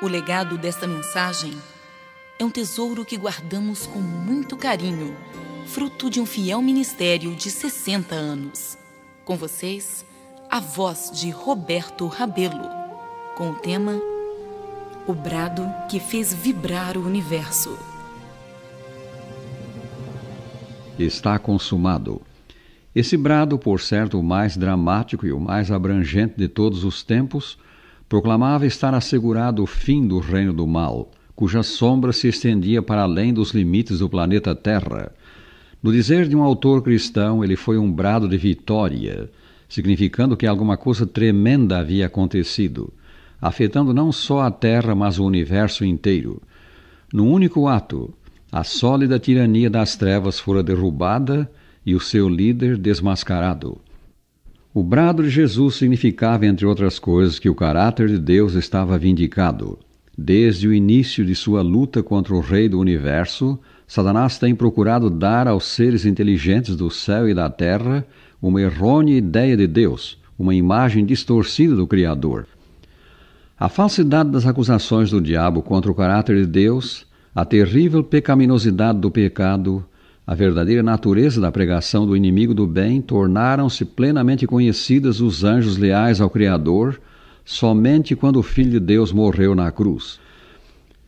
O legado desta mensagem é um tesouro que guardamos com muito carinho, fruto de um fiel ministério de 60 anos. Com vocês, a voz de Roberto Rabelo, com o tema O Brado que fez vibrar o universo. Está consumado. Esse brado, por certo o mais dramático e o mais abrangente de todos os tempos, proclamava estar assegurado o fim do reino do mal, cuja sombra se estendia para além dos limites do planeta Terra. No dizer de um autor cristão, ele foi um brado de vitória, significando que alguma coisa tremenda havia acontecido, afetando não só a Terra, mas o universo inteiro. Num único ato, a sólida tirania das trevas fora derrubada e o seu líder desmascarado. O brado de Jesus significava, entre outras coisas, que o caráter de Deus estava vindicado. Desde o início de sua luta contra o Rei do Universo, Satanás tem procurado dar aos seres inteligentes do céu e da terra uma errônea ideia de Deus, uma imagem distorcida do Criador. A falsidade das acusações do diabo contra o caráter de Deus, a terrível pecaminosidade do pecado, a verdadeira natureza da pregação do inimigo do bem tornaram-se plenamente conhecidas os anjos leais ao Criador somente quando o Filho de Deus morreu na cruz.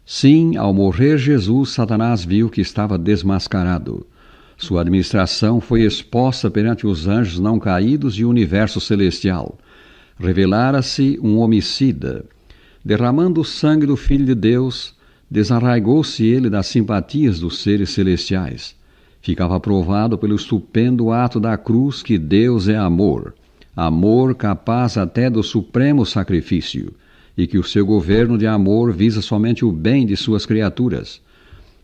Sim, ao morrer Jesus, Satanás viu que estava desmascarado. Sua administração foi exposta perante os anjos não caídos e o universo celestial. Revelara-se um homicida. Derramando o sangue do Filho de Deus, desarraigou-se ele das simpatias dos seres celestiais. Ficava provado pelo estupendo ato da cruz que Deus é amor, amor capaz até do supremo sacrifício, e que o seu governo de amor visa somente o bem de suas criaturas.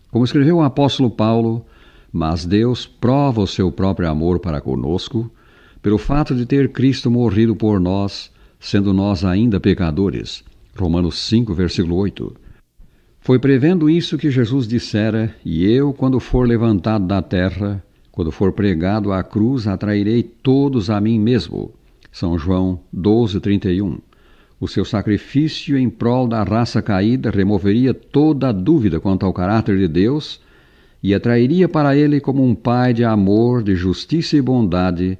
Como escreveu o apóstolo Paulo, mas Deus prova o seu próprio amor para conosco, pelo fato de ter Cristo morrido por nós, sendo nós ainda pecadores. Romanos 5, versículo 8. Foi prevendo isso que Jesus dissera: E eu, quando for levantado da terra, quando for pregado à cruz, atrairei todos a mim mesmo. São João 12, 31. O seu sacrifício em prol da raça caída removeria toda a dúvida quanto ao caráter de Deus e atrairia para ele como um pai de amor, de justiça e bondade,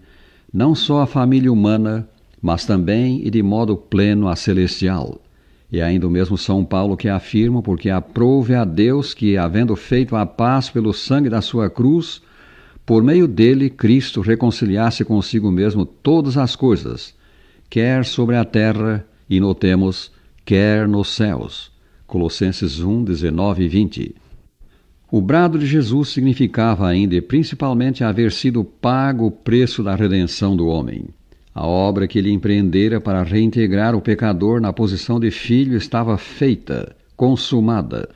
não só a família humana, mas também e de modo pleno a celestial. E ainda o mesmo São Paulo que afirma: porque aprove a Deus que, havendo feito a paz pelo sangue da sua cruz, por meio dele Cristo reconciliasse consigo mesmo todas as coisas, quer sobre a terra, e notemos, quer nos céus. Colossenses 1, 19 e 20. O brado de Jesus significava ainda e principalmente haver sido pago o preço da redenção do homem. A obra que ele empreendera para reintegrar o pecador na posição de filho estava feita, consumada.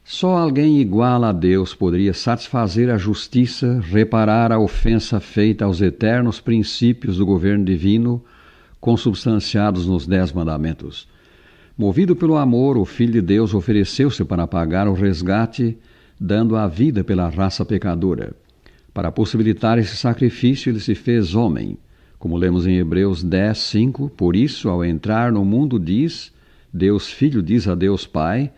Só alguém igual a Deus poderia satisfazer a justiça, reparar a ofensa feita aos eternos princípios do governo divino, consubstanciados nos 10 mandamentos. Movido pelo amor, o Filho de Deus ofereceu-se para pagar o resgate, dando a vida pela raça pecadora. Para possibilitar esse sacrifício, ele se fez homem. Como lemos em Hebreus 10, 5, por isso, ao entrar no mundo, Deus Filho diz a Deus Pai: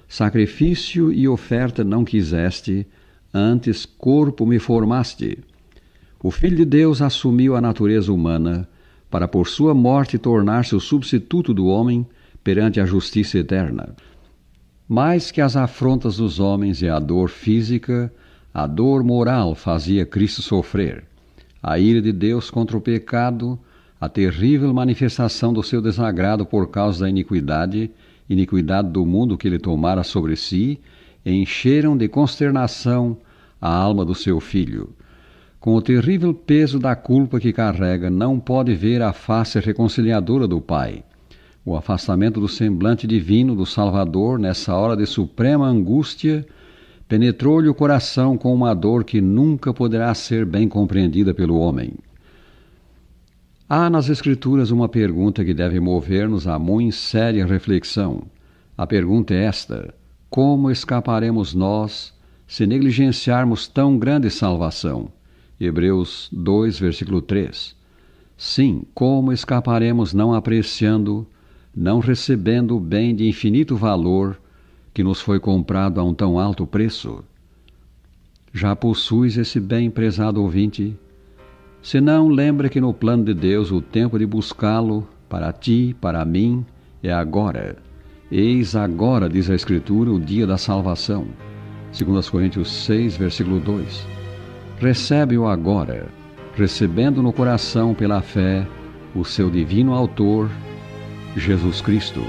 sacrifício e oferta não quiseste, antes corpo me formaste. O Filho de Deus assumiu a natureza humana, para por sua morte tornar-se o substituto do homem perante a justiça eterna. Mais que as afrontas dos homens e a dor física, a dor moral fazia Cristo sofrer. A ira de Deus contra o pecado, a terrível manifestação do seu desagrado por causa da iniquidade do mundo que ele tomara sobre si, encheram de consternação a alma do seu filho. Com o terrível peso da culpa que carrega, não pode ver a face reconciliadora do Pai. O afastamento do semblante divino do Salvador, nessa hora de suprema angústia, penetrou-lhe o coração com uma dor que nunca poderá ser bem compreendida pelo homem. Há nas Escrituras uma pergunta que deve mover-nos a muito séria reflexão. A pergunta é esta: como escaparemos nós se negligenciarmos tão grande salvação? Hebreus 2, versículo 3. Sim, como escaparemos não apreciando, não recebendo o bem de infinito valor que nos foi comprado a um tão alto preço? Já possuis esse bem, prezado ouvinte? Se não, lembra que no plano de Deus o tempo de buscá-lo, para ti, para mim, é agora. Eis agora, diz a Escritura, o dia da salvação. 2 Coríntios 6, versículo 2. Recebe-o agora, recebendo no coração pela fé o seu divino autor, Jesus Cristo.